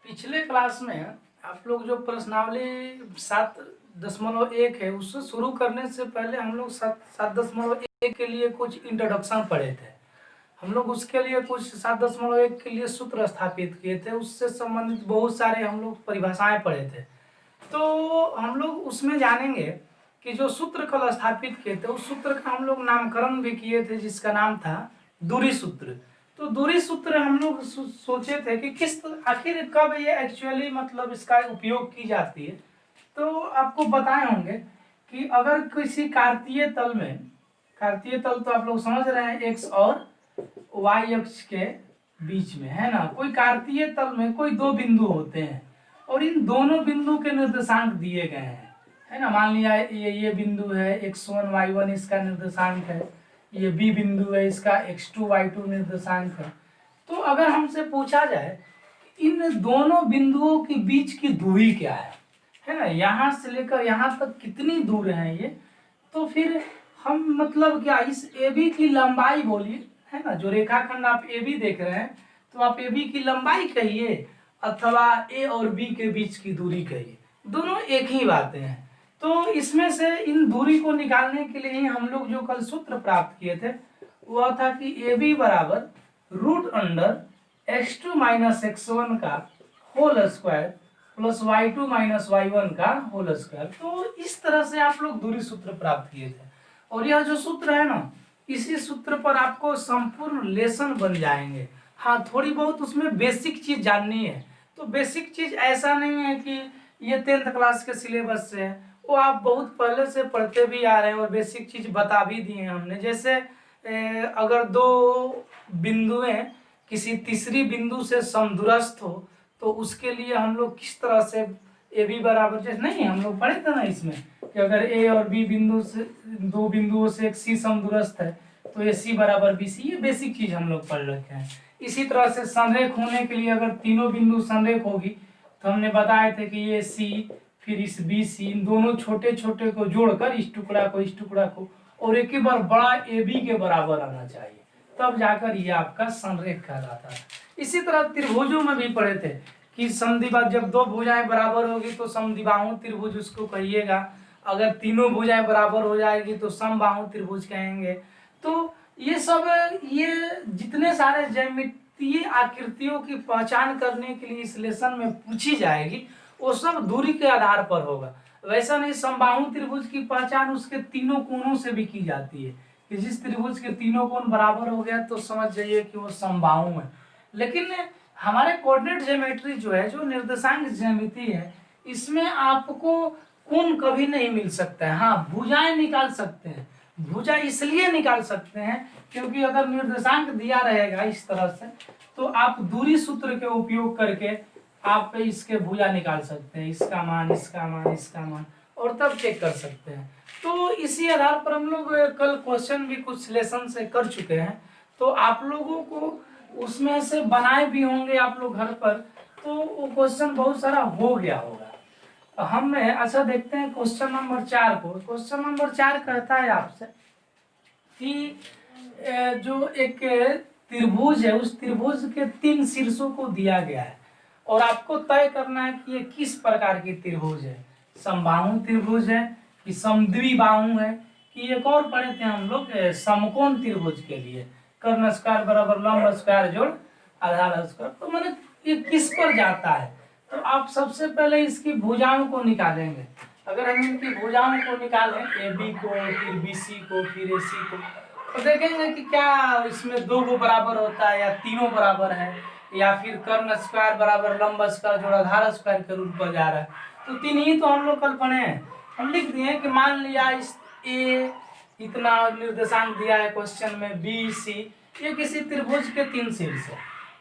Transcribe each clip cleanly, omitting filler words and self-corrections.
पिछले क्लास में आप लोग जो प्रश्नावली 7.1 है उससे शुरू करने से पहले हम लोग 7.1 के लिए कुछ इंट्रोडक्शन पढ़े थे। हम लोग उसके लिए कुछ 7.1 के लिए सूत्र स्थापित किए थे, उससे संबंधित बहुत सारे हम लोग परिभाषाएं पढ़े थे। तो हम लोग उसमें जानेंगे कि जो सूत्र कल स्थापित किए थे उस सूत्र का हम लोग नामकरण भी किए थे, जिसका नाम था दूरी सूत्र। तो दूरी सूत्र हम लोग सोचे थे कि किस आखिर कब ये एक्चुअली मतलब इसका उपयोग की जाती है। तो आपको बताए होंगे कि अगर किसी कार्तीय तल में, कार्तीय तल तो आप लोग समझ रहे हैं एक्स और वाई अक्ष के बीच में है ना, कोई कार्तीय तल में कोई दो बिंदु होते हैं और इन दोनों बिंदु के निर्देशांक दिए गए हैं, है ना। मान लिया ये बिंदु है x1 y1 इसका निर्देशांक है, ये बी बिंदु है इसका x2 y2 निर्देशांक है। तो अगर हमसे पूछा जाए इन दोनों बिंदुओं के बीच की दूरी क्या है ना, यहाँ से लेकर यहाँ तक कितनी दूर है ये, तो फिर हम मतलब क्या इस AB की लंबाई बोलिए, है ना। जो रेखाखंड आप AB देख रहे हैं तो आप AB की लंबाई कहिए अथवा A और B के बीच की दूरी कहिए, दोनों एक ही बातें हैं। तो इसमें से इन दूरी को निकालने के लिए ही हम लोग जो कल सूत्र प्राप्त किए थे वह था कि AB बराबर √x2 माइनस x1 का whole square plus y2 minus y1 का होल स्क्वायर। तो इस तरह से आप लोग दूरी सूत्र प्राप्त किए थे और यह जो सूत्र है ना, इसी सूत्र पर आपको संपूर्ण लेसन बन जाएंगे। हाँ, थोड़ी बहुत उसमें बेसिक चीज जाननी है। तो बेसिक चीज ऐसा नहीं है कि ये 10th क्लास के सिलेबस से है, वो आप बहुत पहले से पढ़ते भी आ रहे हैं और बेसिक चीज बता भी दिए हैं हमने। जैसे अगर दो बिंदुएं किसी तीसरी बिंदु से समदूरस्थ हो तो उसके लिए हम लोग किस तरह से ए बी बराबर, जैसे नहीं हम लोग पढ़े थे ना इसमें कि अगर ए और बी बिंदु से दो बिंदुओं से एक सी समदूरस्थ है तो ए सी बराबर बी सी, ये बेसिक चीज हम लोग पढ़ रखे हैं। इसी तरह से संरेख होने के लिए अगर तीनों बिंदु संरेख होगी तो हमने बताए थे कि ये सी फिर इस बी सी, इन दोनों छोटे छोटे को जोड़कर इस टुकड़ा को और एक ही बार बड़ा ए बी के बराबर आना चाहिए, तब जाकर ये आपका संरेख कहलाता है। इसी तरह त्रिभुजों में भी पढ़े थे कि समद्विबाहु, जब दो भुजाएं बराबर होगी तो समद्विबाहु त्रिभुज उसको कहिएगा, अगर तीनों भुजाएं बराबर हो जाएगी तो समबाहु त्रिभुज कहेंगे। तो ये सब, ये जितने सारे ज्यामितीय आकृतियों की पहचान करने के लिए इस लेसन में पूछी जाएगी वो सब दूरी के आधार पर होगा। वैसा नहीं, समबाहु त्रिभुज की पहचान उसके तीनों कोणों से भी की जाती है कि जिस त्रिभुज के तीनों कोण बराबर हो गया तो समझ जाइए कि वो समबाहु है। लेकिन हमारे कोऑर्डिनेट ज्योमेट्री जो है, जो निर्देशांक ज्यामिति है, इसमें आपको कोण कभी नहीं मिल सकता है। हाँ, भुजाएं निकाल सकते हैं। भुजा इसलिए निकाल सकते हैं क्योंकि अगर निर्देशांक दिया रहेगा इस तरह से तो आप दूरी सूत्र के उपयोग करके आप इसके भुजा निकाल सकते हैं, इसका मान इसका मान इसका मान, और तब चेक कर सकते हैं। तो इसी आधार पर हम लोग कल क्वेश्चन भी कुछ लेसन से कर चुके हैं, तो आप लोगों को उसमें से बनाए भी होंगे आप लोग घर पर, तो वो क्वेश्चन बहुत सारा हो गया होगा। हमने अच्छा देखते हैं क्वेश्चन नंबर 4 को। क्वेश्चन नंबर 4 कहता है आपसे कि जो एक त्रिभुज है उस त्रिभुज के 3 शीर्षों को दिया गया है और आपको तय करना है कि ये किस प्रकार की त्रिभुज है, समबाहु त्रिभुज है कि समद्विबाहु है कि एक और पढ़े थे हम लोग समकोण त्रिभुज के लिए कर्ण स्क्वायर बराबर लंब स्क्वायर जोड़ आधार स्क्वायर। तो मैंने ये किस पर जाता है, तो आप सबसे पहले इसकी भुजाओं को निकालेंगे। अगर हम इनकी भुजाओं को निकालें, ए बी को फिर बी सी को फिर ए सी को, तो देखेंगे कि क्या इसमें दो को बराबर होता है या तीनों बराबर है या फिर कर्ण स्क्वायर बराबर लंब स्क्वायर जोड़ आधार स्क्वायर के रूप में जा रहा है। तो 3 ही तो हम लोग कल पढ़े हैं। हम लिख दिए कि मान लिया इस ए इतना निर्देशांक दिया है क्वेश्चन में, बी सी, ये किसी त्रिभुज के 3 शीर्ष है।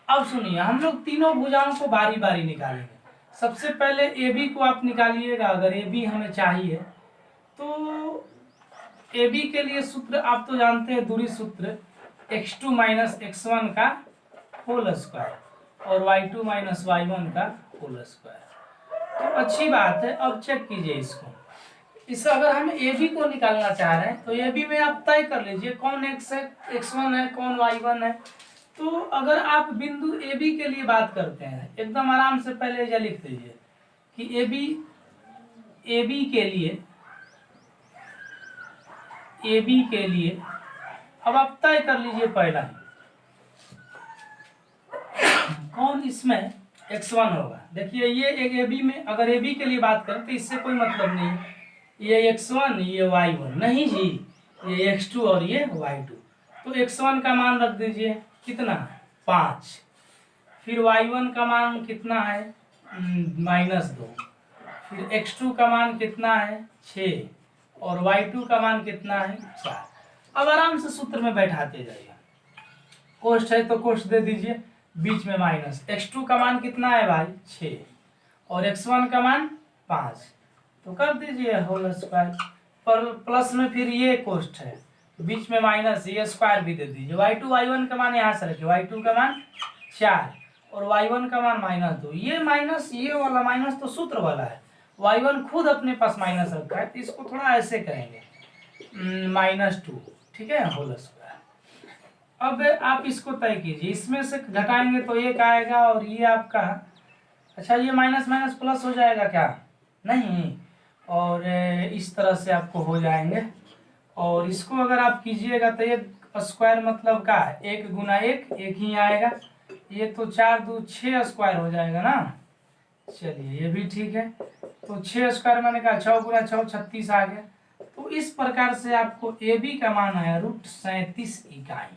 अब सुनिए, हम लोग तीनों भुजाओं को बारी बारी निकालेंगे। सबसे पहले ए बी को आप निकालिएगा। अगर ए बी हमें चाहिए तो ए बी के लिए सूत्र आप तो जानते हैं, दूरी सूत्र x2 माइनस x1 का होल स्क्वायर और y2 माइनस y1 का होल स्क्वायर। तो अच्छी बात है। अब चेक कीजिए इसको, इस अगर हम ए बी को निकालना चाह रहे हैं तो ए बी में आप तय कर लीजिए कौन x है, x1 है, कौन y1 है। तो अगर आप बिंदु ए बी के लिए बात करते हैं, एकदम आराम से पहले यह लिख दीजिए कि ए बी के लिए अब आप तय कर लीजिए पहला ही कौन इसमें x1 होगा। देखिए ये एक ए बी में, अगर ए बी के लिए बात करें तो इससे कोई मतलब नहीं है, ये x1 ये y1 नहीं जी, ये x2 और ये y2। तो x1 का मान रख दीजिए कितना 5, फिर y1 का मान कितना है -2, फिर x2 का मान कितना है 6 और y2 का मान कितना है 4। अब आराम से सूत्र में बैठाते जाइए, कोष्ठ है तो कोष्ठ दे दीजिए, बीच में माइनस, x2 का मान कितना है भाई 6 और x1 का मान 5, तो कर दीजिए होल स्क्वायर पर प्लस में फिर ये कोष्ठ है, बीच में माइनस, ये स्क्वायर भी दे दीजिए। y2 y1 का मान यहाँ से रखिए, y2 का मान 4 और y1 का मान -2, ये माइनस ये वाला माइनस तो सूत्र वाला है, y1 खुद अपने पास माइनस रखा है, तो इसको थोड़ा ऐसे करेंगे -2, ठीक है होल स्क्वायर। अब आप इसको तय कीजिए, इसमें से घटाएंगे तो एक आएगा और ये आपका, अच्छा ये माइनस माइनस प्लस हो जाएगा क्या, नहीं, और इस तरह से आपको हो जाएंगे। और इसको अगर आप कीजिएगा तो ये स्क्वायर मतलब का 1 गुना 1 एक ही आएगा, ये तो 4 2 6 स्क्वायर हो जाएगा ना, चलिए ये भी ठीक है। तो 6 स्क्वायर मैंने कहा 6 गुना 6 36 आ गया। तो इस प्रकार से आपको ए बी का मान आया √37 इकाई।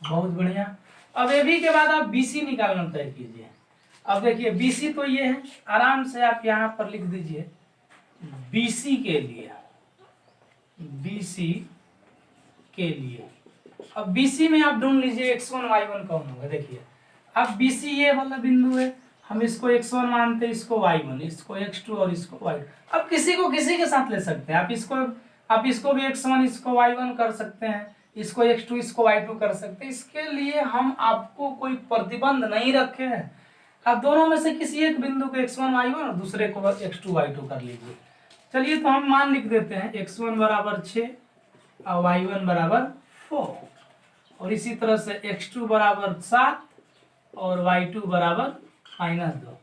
बहुत बढ़िया। अब ए बी के बाद आप बी सी निकालना तय कीजिए। अब देखिए बी सी तो ये है, आराम से आप यहाँ पर लिख दीजिए बी सी के लिए, अब बी सी में आप ढूंढ लीजिए x1 y1 कौन होगा। देखिए अब बी सी ये वाला बिंदु है, हम इसको x1 मानते हैं, इसको y1, इसको x2 और इसको y2। अब किसी को किसी के साथ ले सकते हैं, आप इसको भी x1 इसको y1 कर सकते हैं, इसको x2 इसको y2 कर सकते हैं। इसके लिए हम आपको कोई प्रतिबंध नहीं रखे हैं, आप दोनों में से किसी एक बिंदु को x1 y1 और दूसरे को x2 y2 कर लीजिए। चलिए तो हम मान लिख देते हैं x1 बराबर 6 और y1 बराबर 4 और इसी तरह से x2 बराबर 7 और y2 बराबर -2।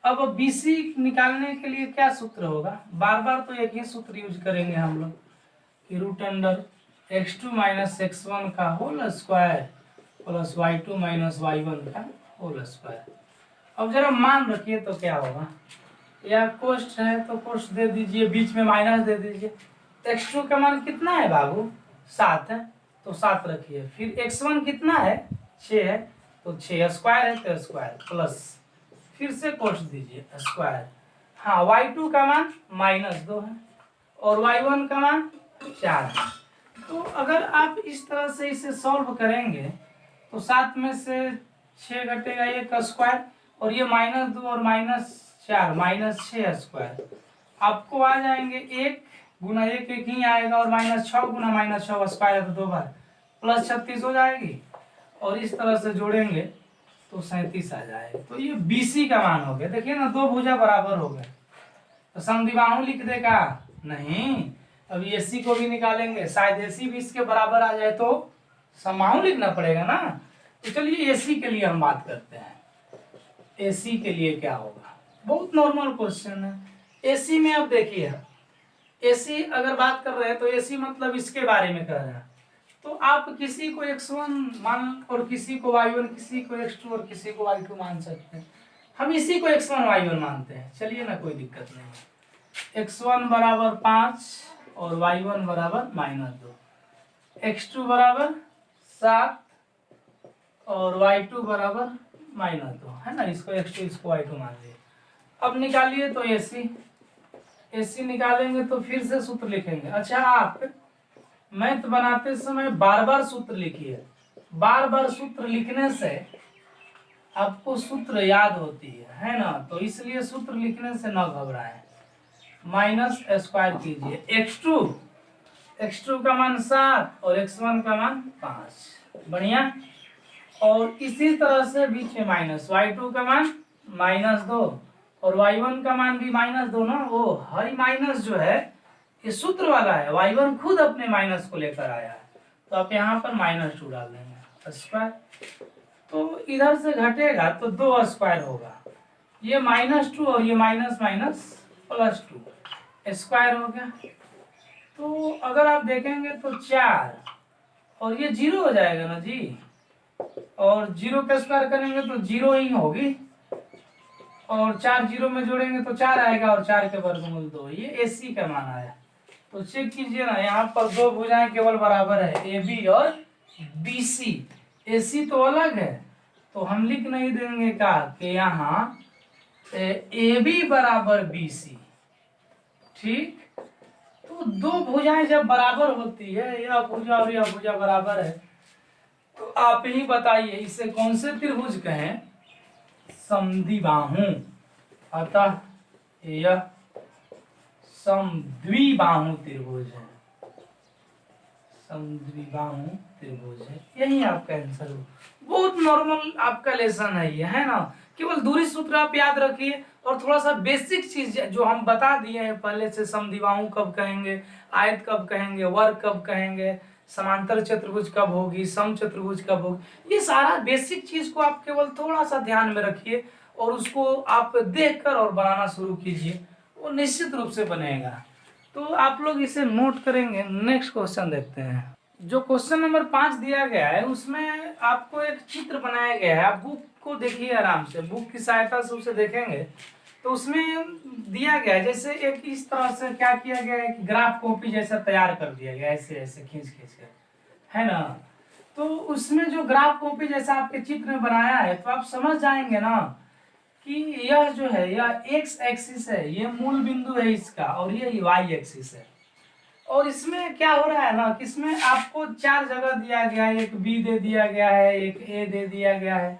अब BC निकालने के लिए क्या सूत्र होगा, बार बार तो एक ही सूत्र यूज करेंगे हम लोग कि √x2 - x1 का whole square plus y2 - y1 का होल स्क्वायर। अब जरा मान रखिए तो क्या होगा, या कोष्ठ है तो कोष्ठ दे दीजिए, बीच में माइनस दे दीजिए। x2 का मान कितना है बाबू 7 है तो 7 रखिए, फिर x1 कितना है 6 है तो 6 स्क्वायर है तो स्क्वायर प्लस फिर से कोष्ठ दीजिए स्क्वायर। हाँ y2 का मान -2 है और y1 का मान 4 है। तो अगर आप इस तरह से इसे सॉल्व करेंगे तो 7 में से 6 घटेगा 1 का स्क्वायर और ये -2 और -4 -6 स्क्वायर, आपको आ जाएंगे 1 गुना 1 एक ही आएगा और -6 गुना -6 स्क्वायर तो 2 बार प्लस 36 हो जाएगी और इस तरह से जोड़ेंगे तो 37 आ जाएगा। तो ये BC का मान हो गया। देखिए ना दो भुजा बराबर हो गए, तो समद्विबाहु लिख देगा नहीं, अब AC को भी निकालेंगे, शायद AC भी इसके बराबर आ जाए तो समबाहु लिखना पड़ेगा ना। तो चलिए AC के लिए हम बात करते हैं, AC के लिए क्या होगा, बहुत नॉर्मल क्वेश्चन है। AC में अब देखिए AC अगर बात कर रहे हैं तो AC मतलब इसके बारे में कह रहे हैं, तो आप किसी को x1 मान और किसी को y1, किसी को x2 और किसी को y2 मान सकते हैं। हम इसी को x1 y1 मानते हैं, चलिए ना कोई दिक्कत नहीं। x1 बराबर 5 और y1 बराबर -2, x2 बराबर 7 और y2 बराबर -2 है ना, इसको x2 इसको y2 मान लिया। अब निकालिए तो AC निकालेंगे तो फिर से सूत्र लिखेंगे। अच्छा आप मैथ बनाते समय बार बार सूत्र लिखिए, बार बार सूत्र लिखने से आपको सूत्र याद होती है ना, तो इसलिए सूत्र लिखने से न घबराएं। माइनस स्क्वायर कीजिए, x2 का मान 7 और x1 का मान 5, बढ़िया। और इसी तरह से बीच में माइनस, y2 का मान -2 और y1 का मान भी -2 ना, वो हरी माइनस जो है ये सूत्र वाला है, y1 खुद अपने माइनस को लेकर आया है, तो आप यहाँ पर -2 डाल देंगे। स्क्वायर, तो इधर से घटेगा तो 2 स्क्वायर होगा, ये -2 और ये माइनस माइनस +2 स्क्वायर हो गया। तो अगर आप देखेंगे तो 4 और ये 0 हो जाएगा ना जी, और 0 का स्क्वायर करेंगे तो 0 ही होगी, और 4 0 में जोड़ेंगे तो 4 आएगा, और 4 के वर्गमूल 2, ये AC का मान आया। तो चेक कीजिए ना, यहाँ पर दो भुजाएं केवल बराबर है, AB और BC। AC तो अलग है, तो हम लिख नहीं देंगे का कि यहाँ AB बराबर BC, ठीक। तो दो भुजाएं जब बराबर होती है, यह भुजा और यह भुजा बराबर है, तो आप ही बताइए इसे कौन से त्रिभुज कहें? समद्विबाहु। अतः यह समद्विबाहु त्रिभुज है, समद्विबाहु त्रिभुज है, यही आपका आंसर हो। बहुत नॉर्मल आपका लेसन है ये, है ना। केवल दूरी सूत्र आप याद रखिए, और थोड़ा सा बेसिक चीज जो हम बता दिए हैं पहले से, समद्विबाहु कब कहेंगे, आयत कब कहेंगे, वर्ग कब कहेंगे, समांतर चतुर्भुज कब होगी, समचतुर्भुज कब होगी, ये सारा बेसिक चीज को आप केवल थोड़ा सा ध्यान में रखिए, और उसको आप देखकर और बनाना शुरू कीजिए, वो निश्चित रूप से बनेगा। तो आप लोग इसे नोट करेंगे। नेक्स्ट क्वेश्चन देखते हैं। जो क्वेश्चन नंबर 5 दिया गया है उसमें आपको एक चित्र बनाया गया है, आप बुक को देखिए आराम से, बुक की सहायता से उसे देखेंगे तो उसमें दिया गया है, जैसे एक इस तरह से क्या किया गया है कि ग्राफ कॉपी जैसा तैयार कर दिया गया, ऐसे ऐसे खींच खींच कर, है ना। तो उसमें जो ग्राफ कॉपी जैसा आपके चित्र में बनाया है, तो आप समझ जाएंगे ना कि यह जो है यह एक्स एक्सिस है, ये मूल बिंदु है इसका, और ये वाई एक्सिस है। और इसमें क्या हो रहा है ना कि इसमें आपको 4 जगह दिया गया है, एक बी दे दिया गया है, एक ए दे दिया गया है,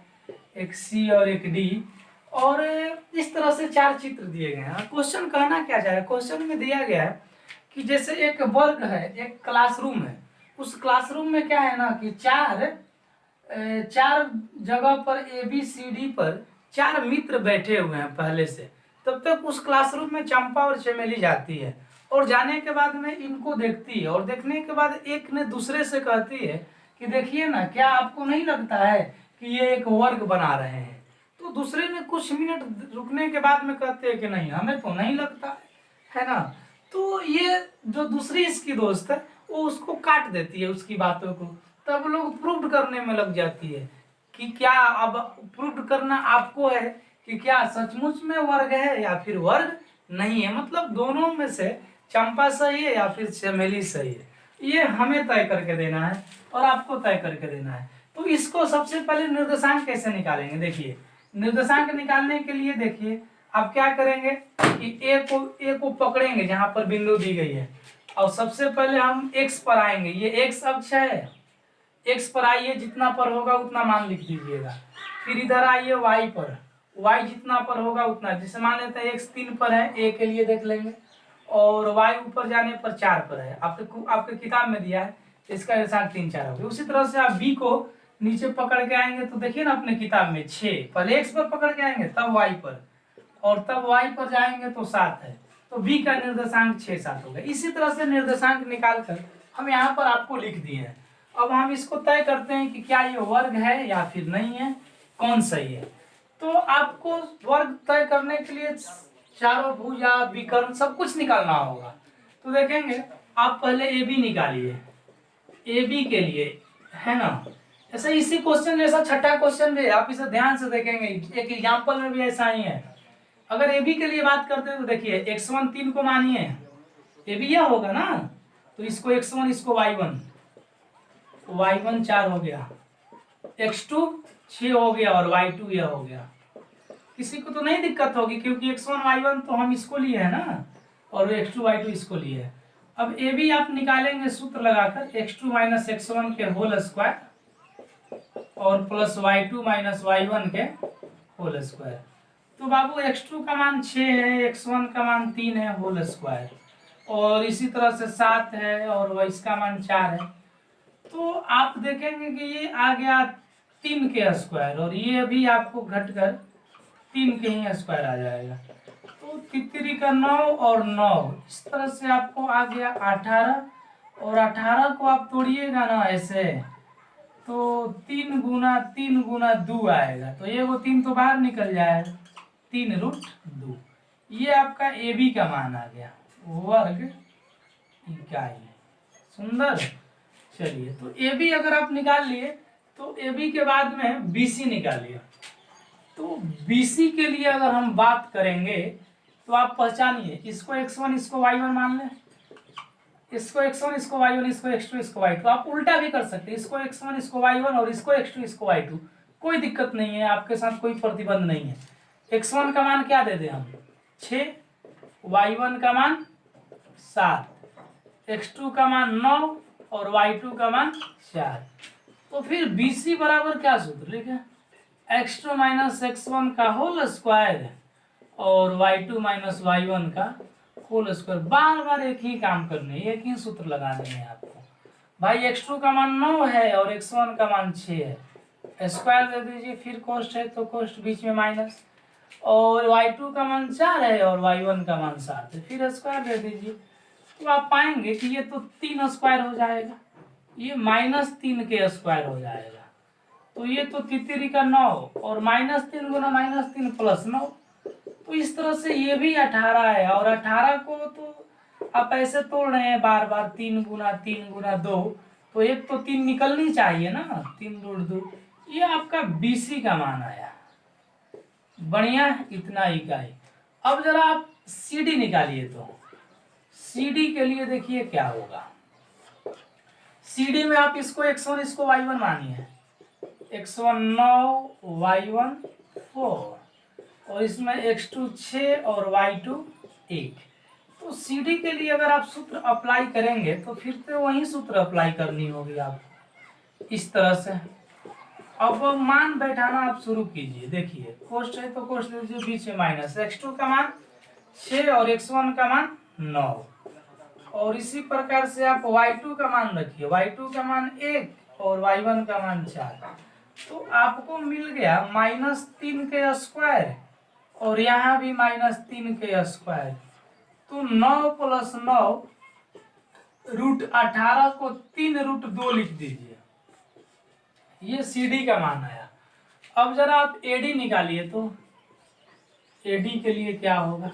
एक सी और एक डी, और इस तरह से 4 चित्र दिए गए हैं। क्वेश्चन कहना क्या चाह रहा है, क्वेश्चन में दिया गया है कि जैसे एक वर्ग है, एक क्लासरूम है, उस क्लासरूम में क्या है ना कि चार जगह पर ABCD पर 4 मित्र बैठे हुए हैं पहले से। तब तक उस क्लासरूम में चंपा और चमेली जाती है, और जाने के बाद में इनको देखती है, और देखने के बाद एक ने दूसरे से कहती है कि देखिए ना, क्या आपको नहीं लगता है कि ये एक वर्ग बना रहे हैं? तो दूसरे ने कुछ मिनट रुकने के बाद में कहते हैं कि नहीं, हमें तो नहीं लगता है ना। तो ये जो दूसरी इसकी दोस्त है वो उसको काट देती है उसकी बातों को, तब लोग प्रूव करने में लग जाती है कि क्या, अब प्रूव करना आपको है कि क्या सचमुच में वर्ग है या फिर वर्ग नहीं है, मतलब दोनों में से चंपा सही है या फिर चमेली सही है, ये हमें तय करके देना है और आपको तय करके देना है। तो इसको सबसे पहले निर्देशांक कैसे निकालेंगे, देखिए निर्देशांक निकालने के लिए देखिए आप क्या करेंगे कि ए को पकड़ेंगे जहां पर बिंदु दी गई है, और सबसे पहले हम एक्स पर आएंगे, ये एक्स अक्ष है, एक्स पर आइए, जितना पर होगा उतना मान लिख दीजिएगा। फिर इधर आइए वाई पर, वाई जितना पर होगा उतना, जैसे मान लेते हैं एक्स 3 पर है, ए के लिए देख लेंगे, और वाई ऊपर जाने पर 4 पर है, आपके किताब में दिया है, इसका निर्देशांक 3 4 हो गया। उसी तरह से आप बी को नीचे पकड़ के आएंगे तो देखिए ना अपने किताब में 6, पहले एक्स पर पकड़ के आएंगे तब वाई पर, और तब वाई पर जाएंगे तो 7 है, तो बी का निर्देशांक 6 7 हो गया। इसी तरह से निर्देशांक निकाल कर हम यहाँ पर आपको लिख दिए हैं। अब हम इसको तय करते हैं कि क्या ये वर्ग है या फिर नहीं है, कौन सही है। तो आपको वर्ग तय करने के लिए चारों भुजा विकर्ण सब कुछ निकालना होगा। तो देखेंगे आप पहले ए बी निकालिए, ए बी के लिए, है ना। ऐसा इसी क्वेश्चन जैसा छठा क्वेश्चन भी आप इसे ध्यान से देखेंगे, एक एग्जाम्पल में भी ऐसा ही है। अगर ए बी के लिए बात करते हैं तो देखिए x1 3 को मानिए, ए बी यह होगा ना, तो इसको x1 इसको y1 4 हो गया, x2 6 हो गया, और y2 यह हो गया। किसी को तो नहीं दिक्कत होगी क्योंकि x1 y1 तो हम इसको लिए है ना, और x2 y2 इसको लिए है। अब ए बी आप निकालेंगे सूत्र लगाकर, x2 माइनस x1 के होल स्क्वायर और प्लस y2 माइनस y1 के होल स्क्वायर। तो बाबू x2 का मान 6 है, x1 का मान 3 है होल स्क्वायर, और इसी तरह से 7 है, और इसका मान 4 है। तो आप देखेंगे कि ये आ गया 3 के स्क्वायर, और ये भी आपको घटकर 3 के ही स्क्वायर आ जाएगा। तो तितरी का 9 और 9, इस तरह से आपको आ गया 18, और 18 को आप तोड़िएगा ना ऐसे, तो 3 गुना आएगा, तो ये वो 3 तो बाहर निकल जाएगा, 3√2। ये आपका ए बी का मान आ गया, वर्ग इकाई। सुंदर। चलिए, तो ए बी अगर आप निकाल लिए तो ए बी के बाद में बी सी निकालिए। तो बी सी के लिए अगर हम बात करेंगे तो आप पहचानिए, इसको x1 इसको y1 मान लें, इसको x1 इसको y1 इसको x2 इसको y2। आप उल्टा भी कर सकते हैं, इसको x1 इसको y1 और इसको x2 इसको y2, कोई दिक्कत नहीं है, आपके साथ कोई प्रतिबंध नहीं है। x1 का मान क्या दे दें हम, 6, y1 का मान 7, x2 का मान 9 और y2 का मान 4। तो फिर BC बराबर क्या सूत्र लिखे, x2 माइनस x1 का होल स्क्वायर और y2 माइनस y1 का होल स्क्वायर। बार बार एक ही काम करने, एक ही सूत्र लगाने हैं आपको। भाई x2 का मान 9 है और x1 का मान 6 है, स्क्वायर दे दीजिए, फिर कोष्ट है तो कोष्ट बीच में माइनस, और y2 का मान 4 है और y1 का मान 7 है, फिर स्क्वायर दे दीजिए। तो आप पाएंगे कि ये तो 3 स्क्वायर हो जाएगा, ये -3 के स्क्वायर हो जाएगा, तो ये तो तितरी का 9 और -3 गुना -3 प्लस 9। तो इस तरह से ये भी 18 है, और 18 को तो आप ऐसे तोड़ रहे हैं बार बार, 3 गुना 3 गुना 2, तो एक तो 3 निकलनी चाहिए ना, 3√2। ये आपका BC का मान आया। बढ़िया, इतना इकाई। अब जरा आप CD निकालिए, तो CD के लिए देखिए क्या होगा। CD में आप इसको x1 इसको y1 मानिए, x1 9 y1 4 और इसमें x2 6 और y2 1। तो CD के लिए अगर आप सूत्र अप्लाई करेंगे तो फिर तो वही सूत्र अप्लाई करनी होगी आपको, इस तरह से। अब मान बैठाना आप शुरू कीजिए। देखिए, कोष्ट है तो कोष्ट दीजिए, बीच में माइनस, x2 का मान 6 और x1 का मान 9, और इसी प्रकार से आप y2 का मान रखिए, y2 का मान 1 और y1 का मान 4। तो आपको मिल गया -3 के स्क्वायर, और यहाँ भी -3 के स्क्वायर। तो 9 + 9 √18 को 3√2 लिख दीजिए, ये CD का मान आया। अब जरा आप AD निकालिए, तो AD के लिए क्या होगा।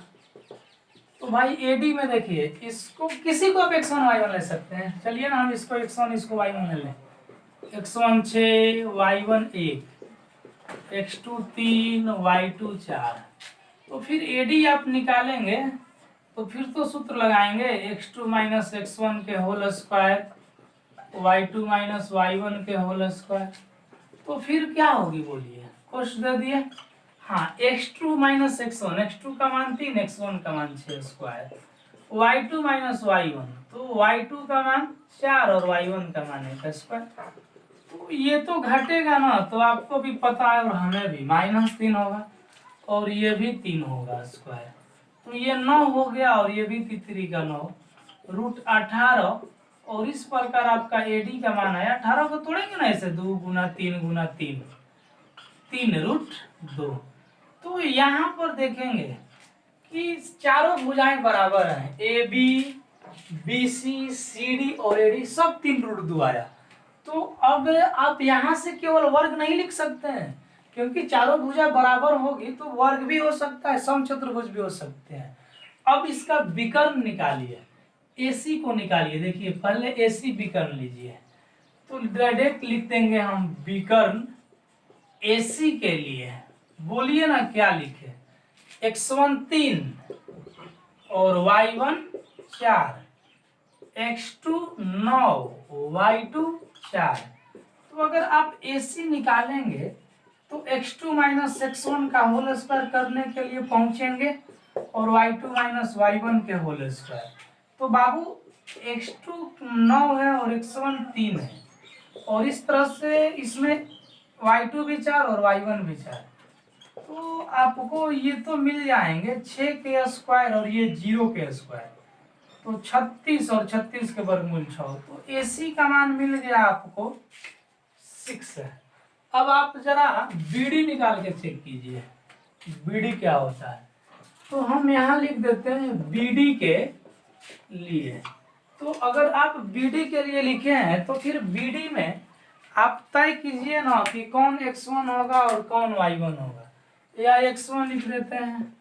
तो भाई AD में देखिए, इसको किसी को आप x1 y1 ले सकते हैं। चलिए ना, हम इसको x1 इसको y1 ले लें। x1 6 y1 1, x2 3 y2 4। तो फिर AD आप निकालेंगे तो फिर तो सूत्र लगाएंगे, x2 माइनस x1 के whole square, y2 minus y1 के होल स्क्वायर। तो फिर क्या होगी बोलिए, कोष्ट दे दिए। हाँ, x2 माइनस x1, x2 का मान 3, x1 का मान 6 स्क्वायर, y2 माइनस y1, तो y2 का मान 4 और y1 का मान 1 स्क्वायर। तो ये तो घटेगा ना, तो आपको भी पता है और हमें भी, -3 होगा और ये भी 3 होगा स्क्वायर। तो ये 9 हो गया और ये भी तितरी का 9, √18। और इस प्रकार आपका AD का मान आया। 18 को तोड़ेंगे ना ऐसे, 2 गुना 3 गुना 3, 3√2। तो यहाँ पर देखेंगे कि चारों भुजाएं बराबर हैं, AB BC CD और AD सब 3√2 आया। तो अब आप यहाँ से केवल वर्ग नहीं लिख सकते हैं, क्योंकि चारों भुजा बराबर होगी तो वर्ग भी हो सकता है, समचतुर्भुज भी हो सकते हैं। अब इसका विकर्ण निकालिए, AC को निकालिए। देखिए, पहले AC विकर्ण लीजिए, तो डायरेक्ट लिख देंगे हम विकर्ण AC के लिए। बोलिए ना क्या लिखे, x1 3 और y1 4, x2 9 y2 4। तो अगर आप AC निकालेंगे तो x2 माइनस x1 का होल स्क्वायर करने के लिए पहुंचेंगे और y2 माइनस y1 के होल स्क्वायर। तो बाबू x2 9 है और x1 3 है, और इस तरह से इसमें y2 भी 4 और y1 भी 4। तो आपको ये तो मिल जाएंगे 6 के स्क्वायर और ये 0 के स्क्वायर, तो 36 और 36 के वर्गमूल 6। तो AC का मान मिल गया आपको 6 है। अब आप जरा BD निकाल के चेक कीजिए, BD क्या होता है। तो हम यहाँ लिख देते हैं BD के लिए। तो अगर आप BD के लिए लिखे हैं तो फिर BD में आप तय कीजिए ना कि कौन x1 होगा और कौन y1 होगा। या x1 लिख देते हैं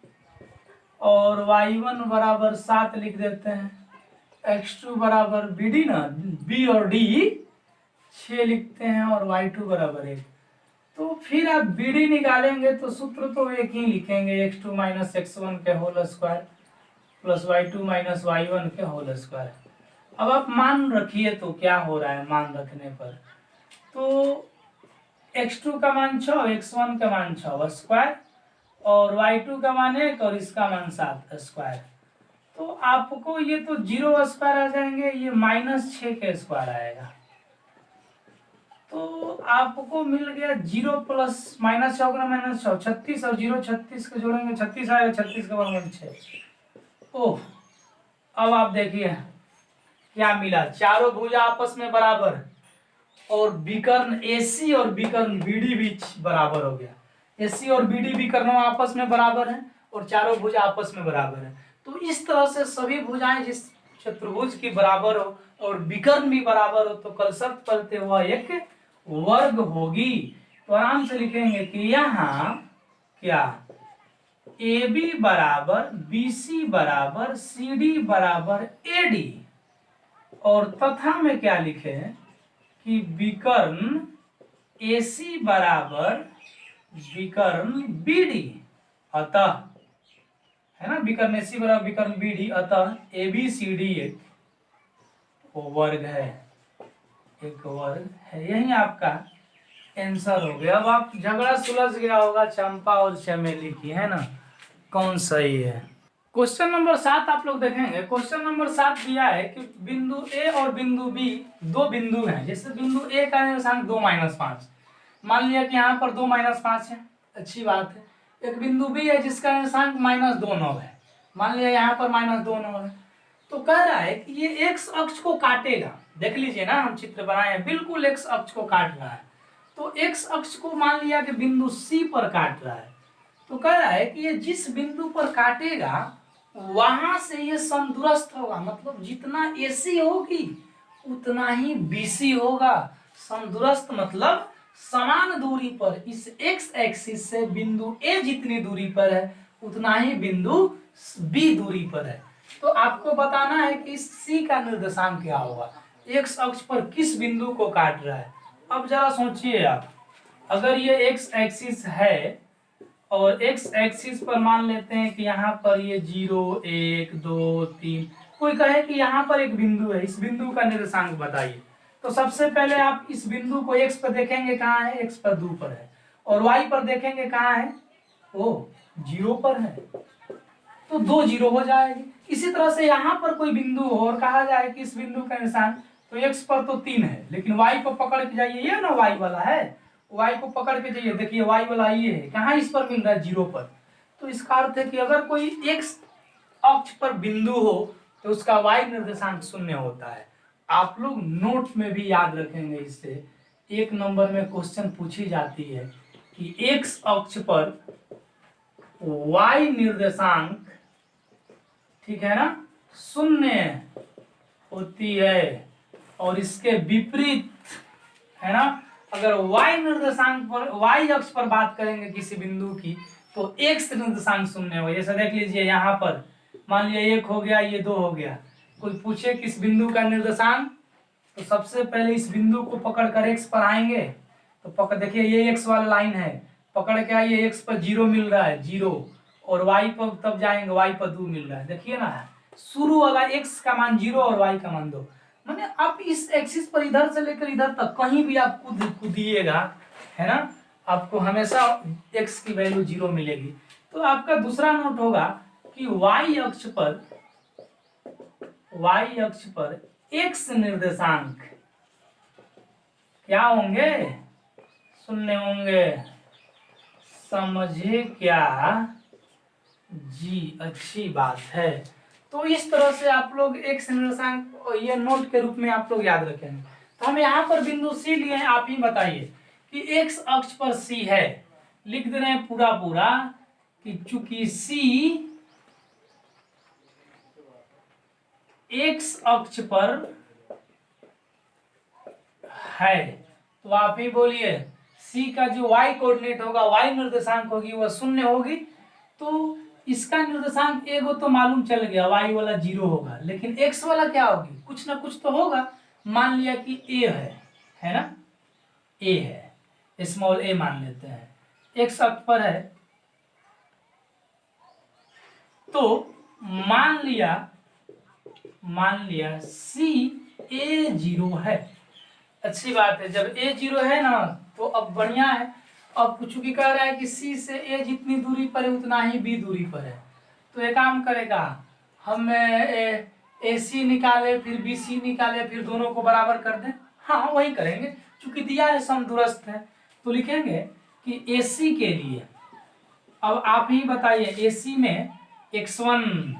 और y1 बराबर 7 लिख देते हैं, x2 बराबर bd ना, b और d 6 लिखते हैं और y2 बराबर 1। तो फिर आप bd निकालेंगे तो सूत्र तो एक ही लिखेंगे, x2 माइनस x1 के whole square plus y2 minus y1 के होल स्क्वायर। अब आप मान रखिए तो क्या हो रहा है मान रखने पर, तो x2 का मान 6, x1 का मान 6 स्क्वायर और y2 का मान 1 और इसका मान 7 स्क्वायर। तो आपको ये तो 0 स्क्वायर आ जाएंगे, ये -6 के स्क्वायर आएगा। तो आपको मिल गया 0 प्लस -6 होगा -6, 36 और 0 36 को जोड़ेंगे 36 आएगा, 36 का वर्गमूल 6। ओह, अब आप देखिए क्या मिला, चारों भुजा आपस में बराबर और विकर्ण AC और विकर्ण BD भी बराबर हो गया। AC और BD विकर्णों आपस में बराबर है और चारों भुजा आपस में बराबर है। तो इस तरह से सभी भुजाएं जिस चतुर्भुज की बराबर हो और विकर्ण भी बराबर हो तो कल शर्त करते हुआ एक वर्ग होगी। तो आराम से लिखेंगे कि यहाँ क्या AB बराबर BC बराबर CD बराबर AD, और तथा में क्या लिखे कि विकर्ण AC बराबर विकर्ण BD, अतः है ना, विकर्ण AC बराबर विकर्ण BD, अतः ABCD एक वर्ग है, एक वर्ग है। यही आपका आंसर हो गया। अब आप झगड़ा सुलझ गया होगा चंपा और चमेली की, है ना, कौन सही है। क्वेश्चन नंबर 7 आप लोग देखेंगे। क्वेश्चन नंबर 7 दिया है कि बिंदु ए और बिंदु बी दो बिंदु हैं। जैसे बिंदु ए का निर्देशांक 2 - 5, मान लिया कि यहाँ पर 2 - 5 है, अच्छी बात है। एक बिंदु बी है जिसका निर्देशांक -2 है, मान लिया यहाँ पर -2 है। तो कह रहा है कि ये एक्स अक्ष को काटेगा। देख लीजिए ना, हम चित्र बनाए हैं, बिल्कुल एक्स अक्ष को काट रहा है। तो एक्स अक्ष को मान लिया कि बिंदु सी पर काट रहा है। तो कह रहा है कि ये जिस बिंदु पर काटेगा वहां से ये समदूरस्थ होगा, मतलब जितना AC होगी उतना ही BC होगा। समदूरस्थ मतलब समान दूरी पर, इस x एक्सिस से बिंदु A जितनी दूरी पर है उतना ही बिंदु B दूरी पर है। तो आपको बताना है कि इस C का निर्देशांक क्या होगा, x अक्ष पर किस बिंदु को काट रहा है। अब जरा सोचिए आप, अगर ये x एक्सिस है और x एक्सिस पर मान लेते हैं कि यहाँ पर ये 0 1 2 3, कोई कहे कि यहाँ पर एक बिंदु है, इस बिंदु का निर्देशांक बताइए। तो सबसे पहले आप इस बिंदु को x पर देखेंगे कहाँ है, x पर 2 पर है, और y पर देखेंगे कहाँ है, वो 0 पर है, तो 2 0 हो जाएगी। इसी तरह से यहाँ पर कोई बिंदु हो और कहा जाए कि इस बिंदु का निशान, तो x पर तो 3 है लेकिन y को पकड़ के जाइए, ये ना y वाला है, y को पकड़ के जाइए, देखिए y वाला ये है, कहाँ इस पर मिल रहा है 0 पर। तो इसका अर्थ है कि अगर कोई x अक्ष पर बिंदु हो तो उसका y निर्देशांक 0 होता है। आप लोग नोट में भी याद रखेंगे, इससे 1 नंबर में क्वेश्चन पूछी जाती है कि x अक्ष पर y निर्देशांक, ठीक है ना, 0 होती है और इसके विपरीत, है ना, अगर y निर्देशांक पर, y अक्ष पर बात करेंगे किसी बिंदु की तो x निर्देशांक 0 होगा। जैसे देख लीजिए यहाँ पर मान लिया 1 हो गया, ये 2 हो गया, कोई पूछे किस बिंदु का निर्देशांक, तो सबसे पहले इस बिंदु को पकड़ कर x पर आएंगे, तो पकड़ देखिए ये x वाला लाइन है, पकड़ के आइए, x पर 0 मिल रहा है 0, और y पर तब जाएंगे y पर 2 मिल रहा है, देखिए ना, शुरू वाला x का मान 0 और y का मान 2। माने आप इस एक्सिस पर इधर से लेकर इधर तक कहीं भी आप कूदिएगा, है ना, आपको हमेशा x की वैल्यू 0 मिलेगी। तो आपका दूसरा नोट होगा कि y अक्ष पर x निर्देशांक क्या होंगे, 0 होंगे। समझे क्या जी, अच्छी बात है। तो इस तरह से आप लोग x निर्देशांक ये नोट के रूप में आप लोग याद रखेंगे। तो हम यहाँ पर बिंदु C लिए हैं, आप ही बताइए कि x अक्ष पर C है, लिख दे रहे हैं पूरा पूरा कि चूंकि C x अक्ष पर है तो आप ही बोलिए सी का जो y कोऑर्डिनेट होगा, y निर्देशांक होगी वह 0 होगी। तो इसका निर्देशांक एगो तो मालूम चल गया, y वाला 0 होगा, लेकिन x वाला क्या होगी, कुछ ना कुछ तो होगा। मान लिया कि a है ना, a है, स्मॉल a मान लेते हैं, x अक्ष पर है। तो मान लिया सी a0 है। अच्छी बात है, जब a0 है ना तो अब बढ़िया है। अब चूंकि कह रहा है कि c से a जितनी दूरी पर है उतना ही b दूरी पर है, तो एक काम करेगा, हम AC निकाले फिर BC निकाले फिर दोनों को बराबर कर दें। हाँ वही करेंगे, चूंकि दिया है समदूरस्थ है। तो लिखेंगे कि AC के लिए, अब आप ही बताइए, AC में x1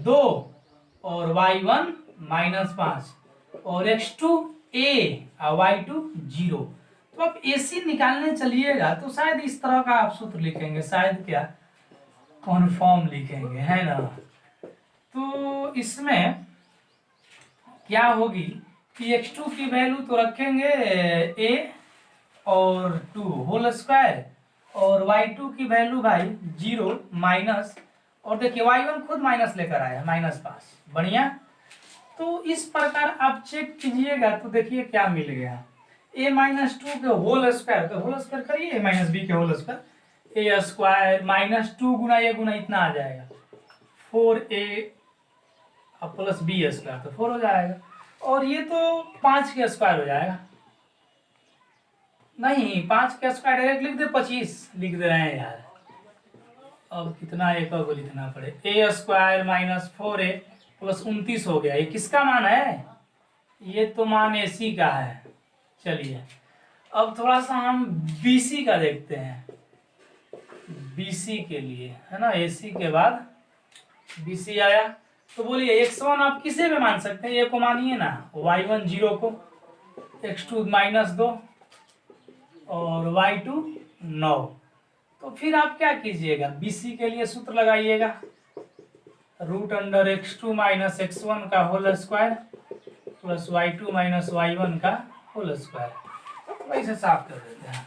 2 और y1 -5 और x2 a और y2 0। तो अब AC निकालने चलिएगा तो शायद इस तरह का आप सूत्र लिखेंगे, शायद क्या कॉन्फॉर्म लिखेंगे, है ना। तो इसमें क्या होगी कि x2 की वैल्यू तो रखेंगे a और 2 होल स्क्वायर, और y2 की वैल्यू भाई 0 माइनस, और देखिए y1 खुद माइनस लेकर आया -5, बढ़िया। तो इस प्रकार आप चेक कीजिएगा तो देखिए क्या मिल गया, a-2 के होल स्क्वायर, तो होल स्क्वायर करिए a-b के होल स्क्वायर, a स्क्वायर -2 गुना a गुना इतना आ जाएगा 4a प्लस b स्क्वायर, तो 4 हो जाएगा। और ये तो 5 के स्क्वायर हो जाएगा, नहीं 5 के स्क्वायर डायरेक्ट लिख दे, 25 लिख दे रहे हैं यार। अब कितना एक को लिखना पड़े, a स्क्वायर -4a प्लस 29 हो गया। ये किसका मान है, ये तो मान AC का है। चलिए अब थोड़ा सा हम BC का देखते हैं, BC के लिए है ना, AC के बाद BC आया। तो बोलिए x1 आप किसे भी मान सकते हैं, ये को मानिए ना, y1 0 को, x2 -2 और y2 9। तो फिर आप क्या कीजिएगा, BC के लिए सूत्र लगाइएगा, √x2 - x1 का whole square plus y2 - y1 का होल स्क्वायर। वैसे साफ कर देते हैं।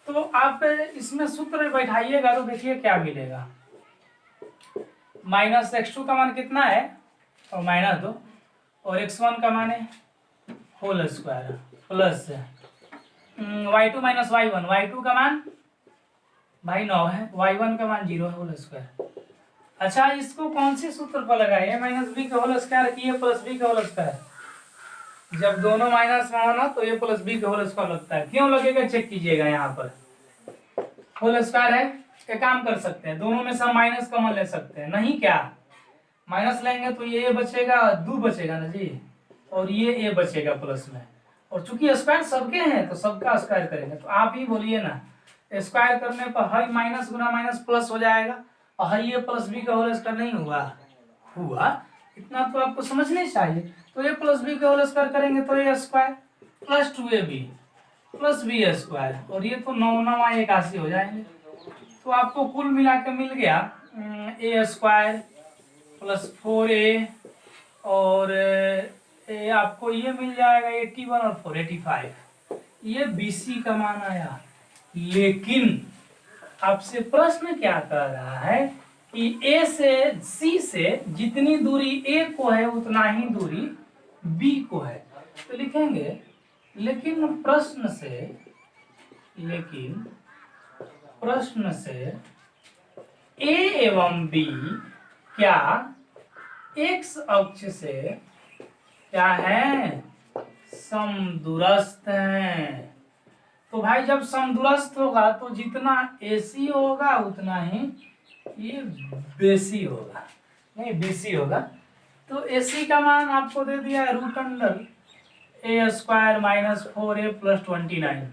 तो आप इसमें सूत्र बैठाइएगा तो देखिए क्या मिलेगा, -x2 का मान कितना है और -2, और x1 का मान है whole square plus y2 - y1, y2 का मान भाई 9 है, y1 का मान 0 है होल स्क्वायर। अच्छा इसको कौन से सूत्र पर लगाए, -b का होल स्क्वायर की a प्लस b का होल स्क्वायर, जब दोनों माइनस में हो ना तो a प्लस b का होल स्क्वायर लगता है, क्यों लगेगा चेक कीजिएगा, यहाँ पर होल स्क्वायर है। एक काम कर सकते हैं, दोनों में से हम माइनस कॉमन ले सकते हैं, नहीं क्या, माइनस लेंगे तो ये बचेगा, 2 बचेगा ना जी, और ये a बचेगा प्लस में, और चूंकि स्क्वायर सबके हैं तो सबका स्क्वायर करेंगे। तो आप ही बोलिए ना, स्क्वायर करने पर हर माइनस गुना माइनस प्लस हो जाएगा, और हर ये प्लस b का होल स्क्वायर नहीं हुआ, इतना तो आपको समझना चाहिए। तो a प्लस b का होल स्क्वायर करेंगे तो a square plus 2ab plus b square, और ये तो 9 9 81 हो जाएंगे। तो आपको कुल मिला के मिल गया a स्क्वायर प्लस 4a, और आपको ये मिल जाएगा 81 और 4 85, ये BC का मान आया। लेकिन आपसे प्रश्न क्या कर रहा है कि A से C से जितनी दूरी A को है उतना ही दूरी B को है। तो लिखेंगे लेकिन प्रश्न से A एवं B क्या X अक्ष से क्या है, समदूरस्थ हैं। तो भाई जब समदूरस्थ होगा तो जितना AC होगा उतना ही ये BC होगा, नहीं BC होगा। तो AC का मान आपको दे दिया √a स्क्वायर -4a प्लस 29,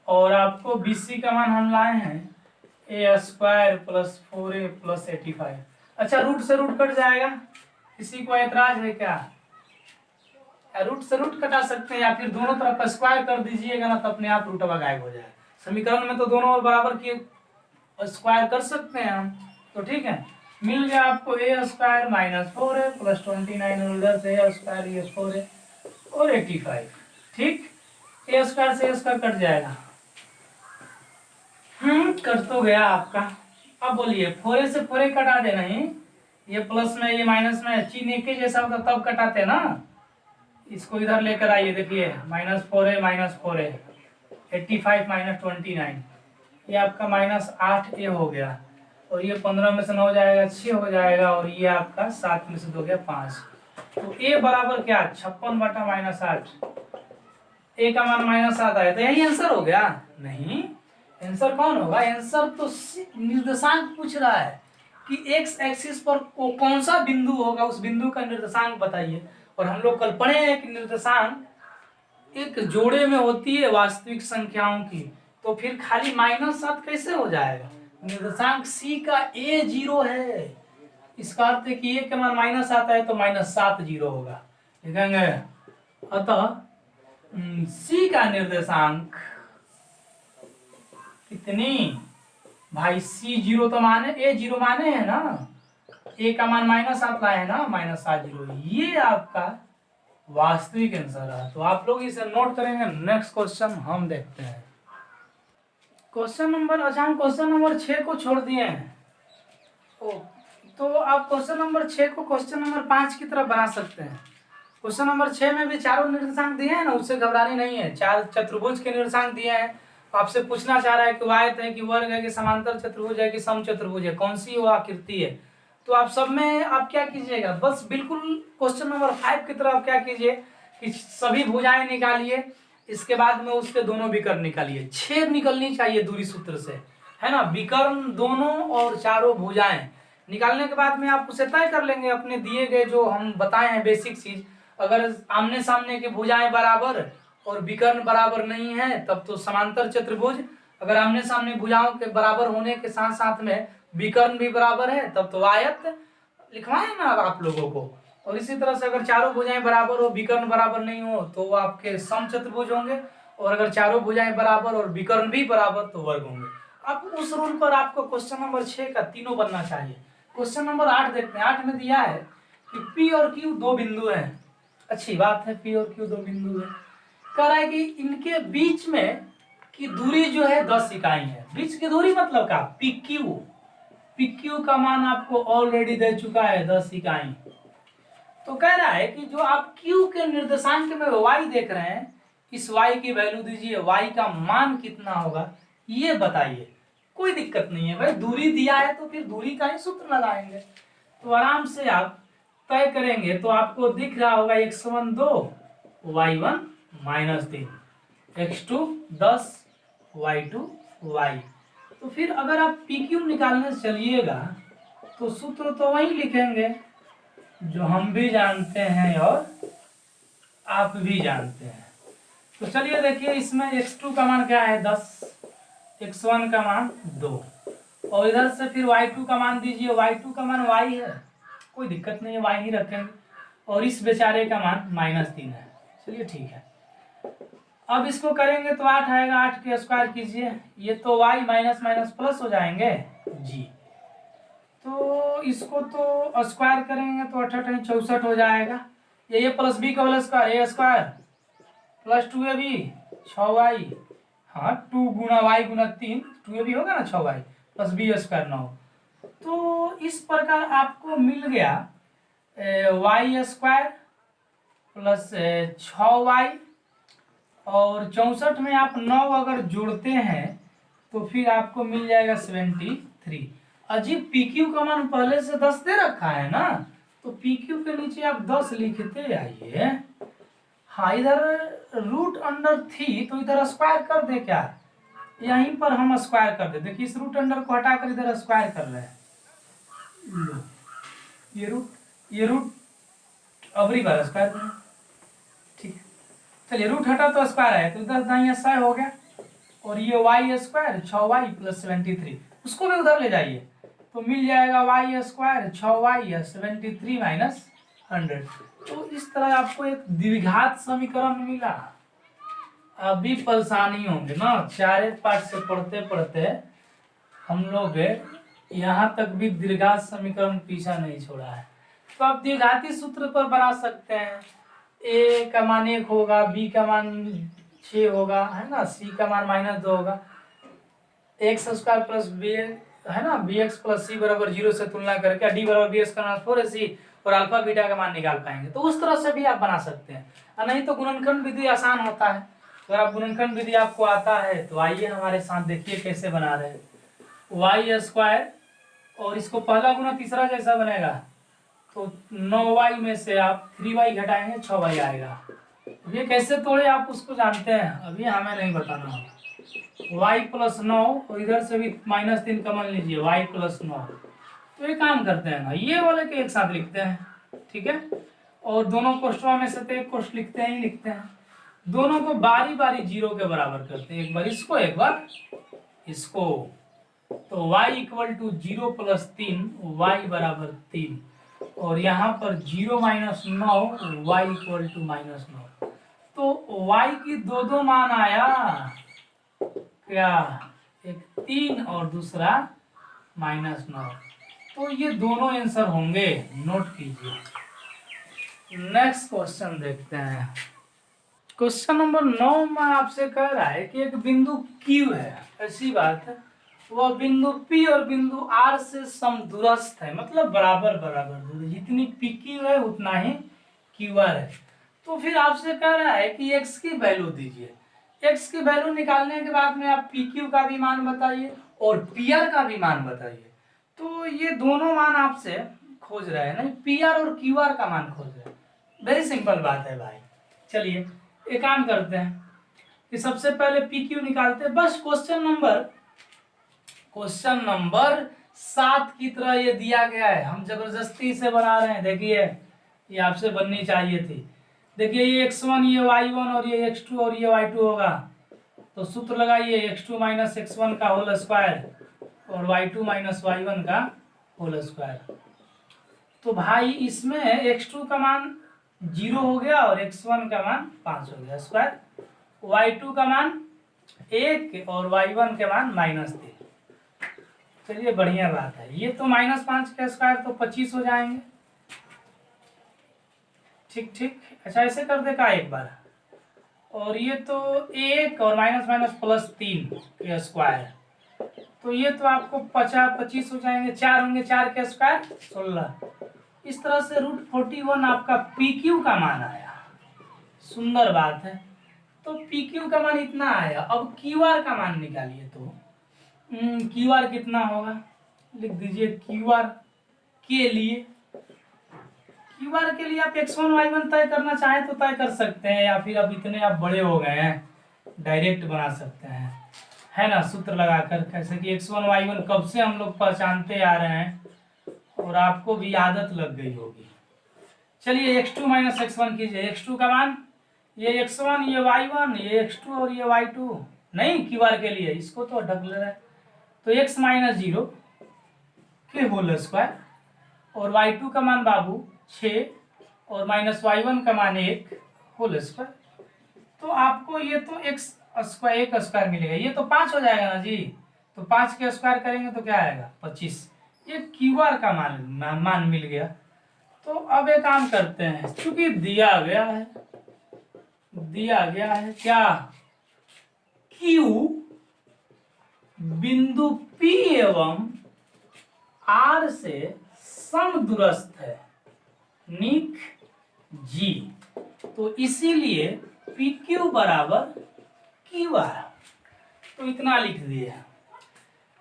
और आपको BC का मान हम लाए हैं a square plus 4a plus 85। अच्छा रूट से रूट कट जाएगा, किसी को एतराज है क्या, रूट से रूट कटा सकते हैं, या फिर दोनों तरफ स्क्वायर कर दीजिएगा ना तो अपने आप रूटवा गायब हो जाए। समीकरण में तो दोनों और बराबर के स्क्वायर कर सकते हैं हम, तो ठीक है। मिल गया आपको a स्क्वायर -4a प्लस 29 उधर से a स्क्वायर ये 4a और 85, ठीक। ए स्क्वायर से ए स्क्वायर कट जाएगा। कट तो गया आपका। अब बोलिए 4a से 4a कटा दे नहीं, ये प्लस में ये माइनस में चिन्ह एक ही जैसा होता तब कटाते ना। इसको इधर लेकर आइए, देखिए -4a माइनस 4a 85 माइनस 29, ये आपका -8a हो गया, और ये 15 में से 9 जाएगा 6 हो जाएगा, और ये आपका 7 में से 2 गया 5। तो a बराबर क्या 56 बटा -8, a का मान -7 आया, तो यही आंसर हो गया। नहीं, आंसर कौन होगा? आंसर तो निर्देशांक पूछ रहा है कि एक्स एक्सिस पर कौन सा बिंदु होगा, उस बिंदु का निर्देशांक बताइए। और हम लोग कल पढ़े हैं कि निर्देशांक एक जोड़े में होती है वास्तविक संख्याओं की, तो फिर खाली -7 कैसे हो जाएगा? निर्देशांक c का a 0 है, इसका अर्थ है कि a के मान -7 है तो -7 0 होगा, लिखेंगे। अतः c का निर्देशांक कितनी भाई? c 0 तो माने a 0 माने है ना, a का मान -7 लाए है ना, -7 0, ये आपका वास्तविक आंसर है। तो आप लोग इसे नोट करेंगे। नेक्स्ट क्वेश्चन हम देखते हैं। क्वेश्चन नंबर, अच्छा हम क्वेश्चन नंबर 6 को छोड़ दिए हैं। तो आप क्वेश्चन नंबर 6 को क्वेश्चन नंबर 5 की तरफ बना सकते हैं। क्वेश्चन नंबर 6 में भी चारों निर्देशांक दिए हैं ना, उससे घबराने नहीं है। 4 चतुर्भुज के निर्देशांक दिए हैं। आपसे पूछना चाह रहा है कि आयत है कि वर्ग है कि समांतर चतुर्भुज है कि सम चतुर्भुज है, कौन सी वो आकृति है। तो आप सब में आप क्या कीजिएगा, बस बिल्कुल क्वेश्चन नंबर 5 की तरफ क्या कीजिए कि सभी भुजाएं निकालिए, इसके बाद में उसके दोनों विकर्ण निकालिए। छेद निकलनी चाहिए दूरी सूत्र से, है ना। विकर्ण दोनों और चारों भुजाएं निकालने के बाद में आप उसे तय कर लेंगे अपने दिए गए जो हम बताए हैं बेसिक चीज। अगर आमने सामने की भुजाएं बराबर और विकर्ण बराबर नहीं है तब तो समांतर चतुर्भुज, अगर आमने सामने भुजाओं के बराबर होने के साथ साथ में विकर्ण भी बराबर है तब तो आयत लिखवाए ना आप लोगों को। और इसी तरह से अगर चारों भुजाएं बराबर हो विकर्ण बराबर नहीं हो तो वो आपके सम चतुर्भुज होंगे, और अगर चारों भुजाएं बराबर और विकर्ण भी बराबर तो वर्ग होंगे। अब उस रूल पर आपको क्वेश्चन नंबर 6 का तीनों बनना चाहिए। क्वेश्चन नंबर 8 देखते हैं। 8 में दिया है कि P और Q दो बिंदु हैं। अच्छी बात है, P और Q दो बिंदु है। कह रहा है कि इनके बीच में की दूरी जो है 10 इकाई है। बीच की दूरी मतलब क्या? PQ का मान आपको ऑलरेडी दे चुका है 10 इकाई। तो कह रहा है कि जो आप Q के निर्देशांक में y देख रहे हैं, इस y की वैल्यू दीजिए, y का मान कितना होगा ये बताइए। कोई दिक्कत नहीं है भाई, दूरी दिया है तो फिर दूरी का ही सूत्र लगाएंगे। तो आराम से आप तय करेंगे तो आपको दिख रहा होगा x1 2 y1 -3 x2 10 y2 y। तो फिर अगर आप PQ निकालने चलिएगा तो सूत्र तो वही लिखेंगे जो हम भी जानते हैं और आप भी जानते हैं। तो चलिए देखिए, इसमें x2 का मान क्या है 10, x1 का मान 2, और इधर से फिर y2 का मान दीजिए। y2 का मान y है, कोई दिक्कत नहीं है, y ही रखेंगे, और इस बेचारे का मान -3 है। चलिए ठीक है। अब इसको करेंगे तो 8 आएगा, 8 के स्क्वायर कीजिए, ये तो y माइनस माइनस प्लस हो जाएंगे जी। तो इसको तो स्क्वायर करेंगे तो 8 64 हो जाएगा। ये प्लस बी का होल स्क्वायर, ए स्क्वायर प्लस 2ab 6y, हाँ 2 गुना y गुना 3 2ab होगा ना 6y प्लस बी स्क्वायर 9। तो इस प्रकार आपको मिल गया y स्क्वायर प्लस 6y, और 64 में आप 9 अगर जोड़ते हैं तो फिर आपको मिल जाएगा 73। अजीब, PQ का मान पहले से 10 दे रखा है ना, तो PQ के नीचे आप 10 लिखते आइए। हाँ, इधर रूट अंडर थी तो इधर स्क्वायर कर दे क्या? यहीं पर हम स्क्वायर कर दे। देखिए इस रूट अंडर को हटाकर इधर स्क्वायर कर रहे हैं। ये रूट अबरी बार स्क्वायर करें, ठीक है। चलिए रूट हटा तो स्क्वायर है, तो इधर दाहिने साइड हो गया, और ये y स्क्वायर 6y प्लस 73 उसको भी उधर ले जाइए तो मिल जाएगा y स्क्वायर 6y 73 माइनस 100। तो इस तरह आपको एक द्विघात समीकरण मिला। अभी परेशानी होंगे ना, चारे पाठ से पढ़ते पढ़ते हम लोग यहाँ तक भी द्विघात समीकरण पीछा नहीं छोड़ा है। तो आप द्विघाती सूत्र पर बना सकते हैं। a का मान 1 होगा, b का मान 6 होगा, है ना, सी का मान -2 होगा, एक्स स्क्वायर प्लस बी, है ना, बी एक्स प्लस सी बराबर 0 से तुलना करके डी बराबर बी एक्स का मान 4ac और अल्फा बीटा का मान निकाल पाएंगे। तो उस तरह से भी आप बना सकते हैं, और नहीं तो गुणनखंड विधि आसान होता है। तो अगर आप गुणनखंड विधि आपको आता है तो आइए हमारे साथ देखिए कैसे बना रहे हैं। वाई स्क्वायर और इसको पहला गुना तीसरा जैसा बनेगा, तो 9y में से आप 3y घटाएंगे 6y आएगा। ये कैसे तोड़े आप उसको जानते हैं, अभी हमें नहीं बताना होगा। y प्लस 9 और इधर से भी -3 कमन लीजिए, y प्लस 9। तो ये काम करते हैं ना, ये वाले के एक साथ लिखते हैं, ठीक है, और दोनों कोष्टों में से तो एक कोष्ट लिखते हैं ही लिखते हैं, दोनों को बारी बारी 0 के बराबर करते हैं, एक बार इसको एक बार इसको। तो y equal to 0 plus 3, y बराबर 3, और यहाँ पर 0 माइनस 9, y इक्वल टू -9। तो y की दो मान आया, क्या, एक 3 और दूसरा -9। तो ये दोनों आंसर होंगे, नोट कीजिए। नेक्स्ट क्वेश्चन देखते हैं। क्वेश्चन नंबर 9 में आपसे कह रहा है कि एक बिंदु Q है, ऐसी बात है, वह बिंदु P और बिंदु R से समदूरस्थ है, मतलब बराबर बराबर दूरी, जितनी PQ है उतना ही QR है। तो फिर आपसे कह रहा है कि x की वैल्यू दीजिए। x की वैल्यू निकालने के बाद में आप PQ का भी मान बताइए और PR का भी मान बताइए। तो ये दोनों मान आपसे खोज रहे हैं, नहीं, PR और QR का मान खोज रहे हैं। वेरी सिंपल बात है भाई। चलिए एक काम करते हैं कि सबसे पहले PQ निकालते हैं। बस क्वेश्चन नंबर 7 की तरह ये दिया गया है, हम जबरदस्ती से बना रहे हैं। देखिए ये आपसे बननी चाहिए थी। देखिए ये x1, ये y1 और ये x2 और ये y2 होगा। तो सूत्र लगाइए, x2 माइनस x1 का होल स्क्वायर और y2 माइनस y1 का होल स्क्वायर। तो भाई इसमें x2 का मान 0 हो गया और x1 का मान 5 हो गया स्क्वायर, y2 का मान 1 और y1 के मान -3। चलिए बढ़िया बात है। ये तो -5 का स्क्वायर तो 25 हो जाएंगे। ठीक ठीक, अच्छा ऐसे कर दे का एक बार, और ये तो 1 और -+3 के स्क्वायर, तो ये तो आपको 25 हो जाएंगे, 4 होंगे, 4 के स्क्वायर 16। इस तरह से √41 आपका PQ का मान आया। सुंदर बात है। तो PQ का मान इतना आया। अब QR का मान निकालिए। तो QR कितना होगा, लिख दीजिए। QR के लिए आप x1 y1 तय करना चाहें तो तय कर सकते हैं, या फिर अब इतने आप बड़े हो गए हैं डायरेक्ट बना सकते हैं, है ना, सूत्र लगाकर। कैसे कि x1 y1 कब से हम लोग पहचानते आ रहे हैं और आपको भी आदत लग गई होगी। चलिए x2 माइनस x1 कीजिए। x2 का मान, ये x1, ये y1, ये x2 और ये y2, नहीं QR के लिए इसको तो ढक ले रहा है। तो x -0 के होल स्क्वायर और y2 का मान बाबू 6 और -y1 का मान 1 होल स्क्वायर। तो आपको ये तो एक स्क्वायर मिलेगा, ये तो 5 हो जाएगा ना जी। तो 5 के स्क्वायर करेंगे तो क्या आएगा, 25। ये QR का मान मिल गया। तो अब एक काम करते हैं, क्योंकि दिया गया है क्या, Q बिंदु P एवं R से समदूरस्थ है, निक G। तो इसीलिए PQ बराबर QR। तो इतना लिख दिए।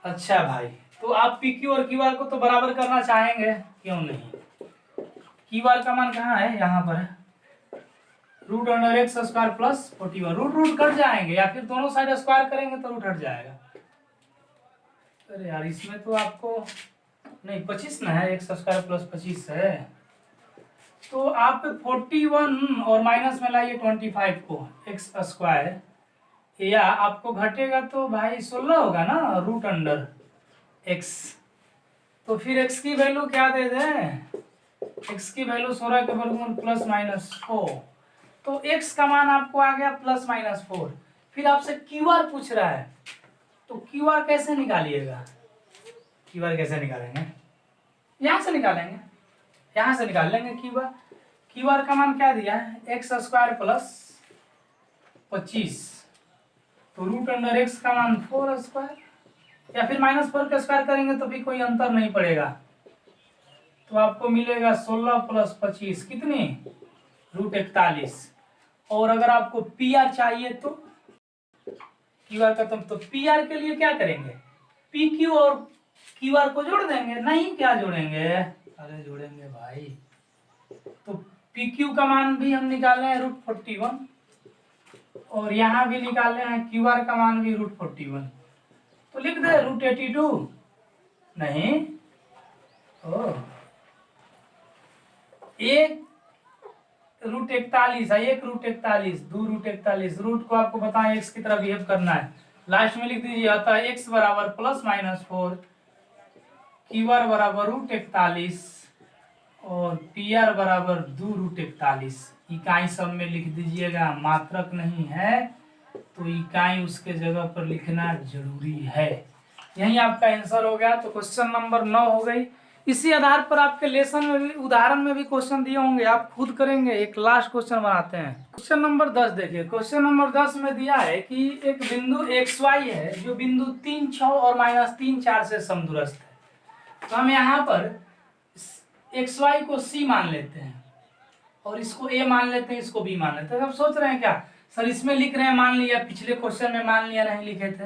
अच्छा भाई, तो आप PQ और QR को तो बराबर करना चाहेंगे, क्यों नहीं। QR का मान कहाँ है, यहाँ पर है, √x² प्लस 41। रूट कट जाएंगे, या फिर दोनों साइड स्क्वायर करेंगे तो रूट हट जाएगा। अरे यार इसमें तो आपको नहीं, 25 ना है, x² प्लस 25 है। तो आप 41 और माइनस में लाइए 25 को, x², या आपको घटेगा तो भाई 16 होगा ना, √x। तो फिर x की वैल्यू क्या दे दें, x की वैल्यू 16 के वर्गमूल प्लस -4। तो x का मान आपको आ गया +-4। फिर आपसे QR पूछ रहा है, तो QR कैसे निकालिएगा, QR कैसे निकालेंगे, यहाँ से निकालेंगे, यहाँ से निकाल लेंगे। QR का मान क्या दिया है, x² प्लस 25, तो रूट अंडर एक्स का मान 4² या फिर -4 का स्क्वायर करेंगे तो भी कोई अंतर नहीं पड़ेगा। तो आपको मिलेगा 16 + 25 कितनी, √41। और अगर आपको पी आर चाहिए तो क्यू आर का तो पी आर के लिए क्या करेंगे, पी क्यू और क्यू आर को जोड़ देंगे। नहीं, क्या जोड़ेंगे, अरे जोड़ेंगे भाई। तो पी क्यू का मान भी हम निकाले हैं √41 और यहाँ भी निकाले हैं क्यू आर का मान भी √41, तो लिख दे √82। नहीं, ओ एक √41 है, एक √41, 2 √41। रूट को आपको बताएं एक्स की तरह बिहेव करना है, लास्ट में लिख दीजिए। अतः एक्स बराबर +-4, क्यू आर बराबर √41 और पी आर बराबर 2 √41। इकाई सब में लिख दीजिएगा, मात्रक नहीं है तो इकाई उसके जगह पर लिखना जरूरी है। यही आपका आंसर हो गया। तो क्वेश्चन नंबर 9 हो गई। इसी आधार पर आपके लेसन में भी, उदाहरण में भी क्वेश्चन दिए होंगे, आप खुद करेंगे। एक लास्ट क्वेश्चन बनाते हैं। क्वेश्चन नंबर 10 देखिए। क्वेश्चन नंबर 10 में दिया है कि एक बिंदु XY है जो बिंदु 3, 6 और -3, 4 से समदूरस्थ है। तो हम यहाँ पर XY को C मान लेते हैं और इसको A मान लेते हैं, इसको B मान लेते हैं। अब सोच रहे हैं क्या सर, इसमें लिख रहे हैं मान लिया, पिछले क्वेश्चन में मान लिया नहीं लिखे थे।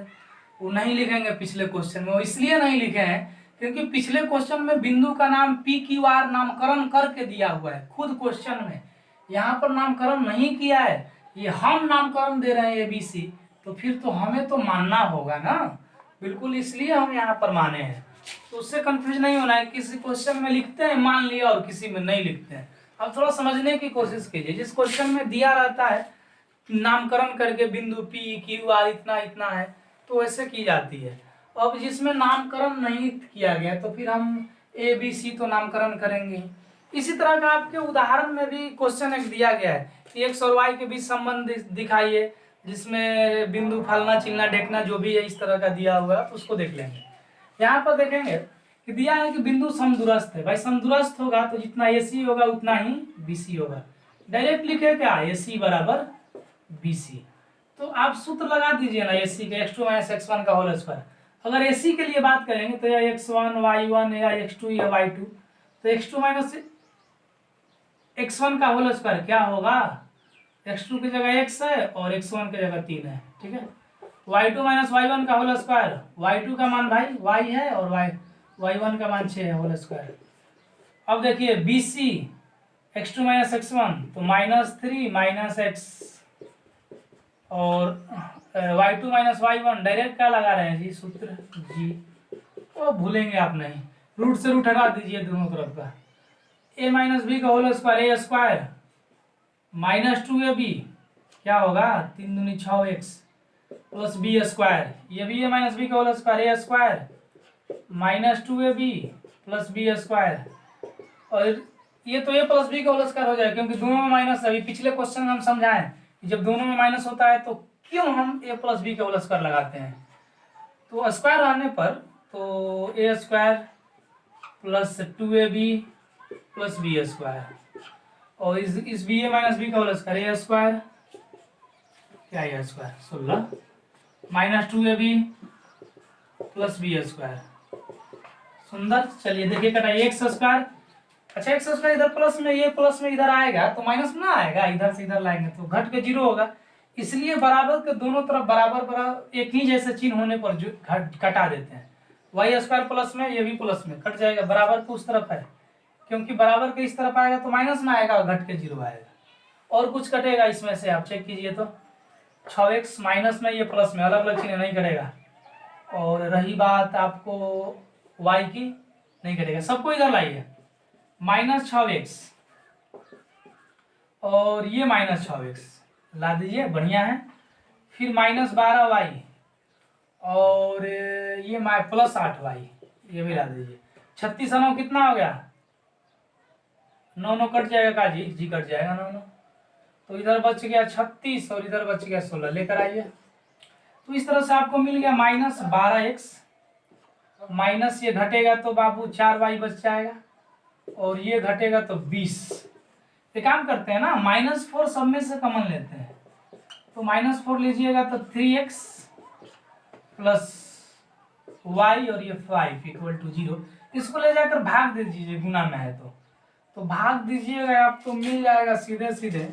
वो नहीं लिखेंगे पिछले क्वेश्चन में, वो इसलिए नहीं लिखे हैं क्योंकि पिछले क्वेश्चन में बिंदु का नाम PQR नामकरण करके दिया हुआ है खुद क्वेश्चन में। यहाँ पर नामकरण नहीं किया है, ये हम नामकरण दे रहे हैं ABC, तो फिर तो हमें तो मानना होगा ना, बिल्कुल, इसलिए हम यहाँ पर माने हैं। तो उससे कंफ्यूज नहीं होना है, किसी क्वेश्चन में लिखते हैं मान लिया और किसी में नहीं लिखते हैं। अब थोड़ा समझने की कोशिश कीजिए। जिस क्वेश्चन में दिया रहता है नामकरण करके बिंदु PQR इतना इतना है, तो ऐसे की जाती है। अब जिसमें नामकरण नहीं किया गया तो फिर हम ABC तो नामकरण करेंगे। इसी तरह का आपके उदाहरण में भी क्वेश्चन एक दिया गया है कि एक्स और वाई के बीच संबंध दिखाइए, जिसमें बिंदु फलना चिलना देखना जो भी है इस तरह का दिया हुआ है, तो उसको देख लेंगे। यहाँ पर देखेंगे कि दिया है कि बिंदु समदूरस्थ है। भाई समदूरस्थ होगा तो जितना AC होगा उतना ही BC होगा। डायरेक्ट लिखे क्या, AC बराबर BC। तो आप सूत्र लगा दीजिए ना AC के, x2 - x1 का होल स्क्वायर। अगर AC के लिए बात करेंगे तो या x1 y1 या x2 या y2, तो x2 - x1 का होल स्क्वायर क्या होगा, x2 की जगह x है और x1 की जगह 3 है, ठीक है। y2 - y1 का होल स्क्वायर, y2 का मान भाई y है और y1 का मान 6 है, होल स्क्वायर। अब देखिए BC x2 - x1 तो -3 - x और y2 - y1 डायरेक्ट क्या लगा रहे हैं जी, सूत्र जी, तो भूलेंगे आप नहीं, रूट से रूट हटा दीजिए दोनों तरफ का। a - b का होल स्क्वायर, a² -2ab क्या होगा, 3 दूनी 6x प्लस b², ये भी a - b का whole square, a² -2ab plus b², और ये तो a + b का होल स्क्वायर हो जाएगा क्योंकि दोनों में माइनस है। अभी पिछले क्वेश्चन में हम समझाएं कि जब दोनों में माइनस होता है तो क्यों हम a + b का होल स्क्वायर लगाते हैं। तो स्क्वायर रहने पर तो a² plus 2ab plus b² और इस b a - b का होल स्क्वायर, a² क्या है, a² 16 -2ab प्लस b²। सुंदर, चलिए देखिए कटाइए, x²। अच्छा x² इधर प्लस में, ये प्लस में इधर आएगा तो माइनस में ना आएगा, इधर से इधर लाएंगे तो घट के 0 होगा। इसलिए बराबर के दोनों तरफ बराबर बराबर एक ही जैसे चिन्ह होने पर जो घटा देते हैं। y² प्लस में, ये भी प्लस में कट जाएगा, बराबर को उस तरफ है क्योंकि बराबर के इस तरफ आएगा तो माइनस में आएगा और घट के 0 आएगा। और कुछ कटेगा इसमें से, आप चेक कीजिए तो 6x माइनस में, ये प्लस में, अलग अलग चिन्ह नहीं कटेगा। और रही बात आपको y की, नहीं कटेगा, सबको इधर लाइए, -6x और ये -6x ला दीजिए, बढ़िया है। फिर -12y और ये +8y, ये भी ला दीजिए। 36 9 कितना हो गया, 9 9 कट जाएगा का जी, जी कट जाएगा 9 9, तो इधर बच गया 36 और इधर बच गया 16, लेकर आइए। तो इस तरह से आपको मिल गया -12x, माइनस ये घटेगा तो बाबू 4y बच जाएगा और ये घटेगा तो 20। ये काम करते हैं ना, -4 सब में से कॉमन लेते हैं तो -4 लीजिएगा तो 3x प्लस y और ये 5 इक्वल टू 0। इसको ले जाकर भाग दे दीजिए, गुना में है तो भाग दीजिएगा आप, तो मिल जाएगा सीधे सीधे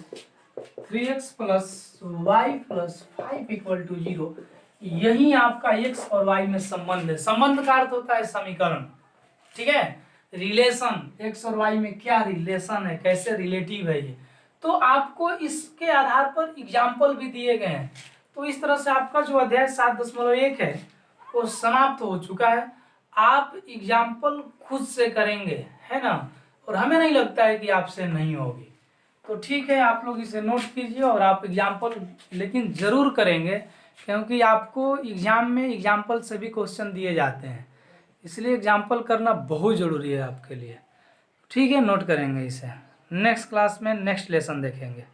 3x plus y plus 5 equal to 0। यही आपका x और y में संबंध है। संबंध का अर्थ होता है समीकरण, ठीक है। रिलेशन, x और y में क्या रिलेशन है, कैसे रिलेटिव है ये, तो आपको इसके आधार पर एग्जाम्पल भी दिए गए हैं। तो इस तरह से आपका जो अध्याय 7.1 है वो समाप्त हो चुका है। आप एग्जाम्पल खुद से करेंगे, है ना, और हमें नहीं लगता है कि आपसे नहीं होगी। तो ठीक है, आप लोग इसे नोट कीजिए और आप एग्जाम्पल लेकिन ज़रूर करेंगे, क्योंकि आपको एग्जाम में एग्जाम्पल से भी क्वेश्चन दिए जाते हैं, इसलिए एग्जाम्पल करना बहुत ज़रूरी है आपके लिए। ठीक है, नोट करेंगे इसे। नेक्स्ट क्लास में नेक्स्ट लेसन देखेंगे।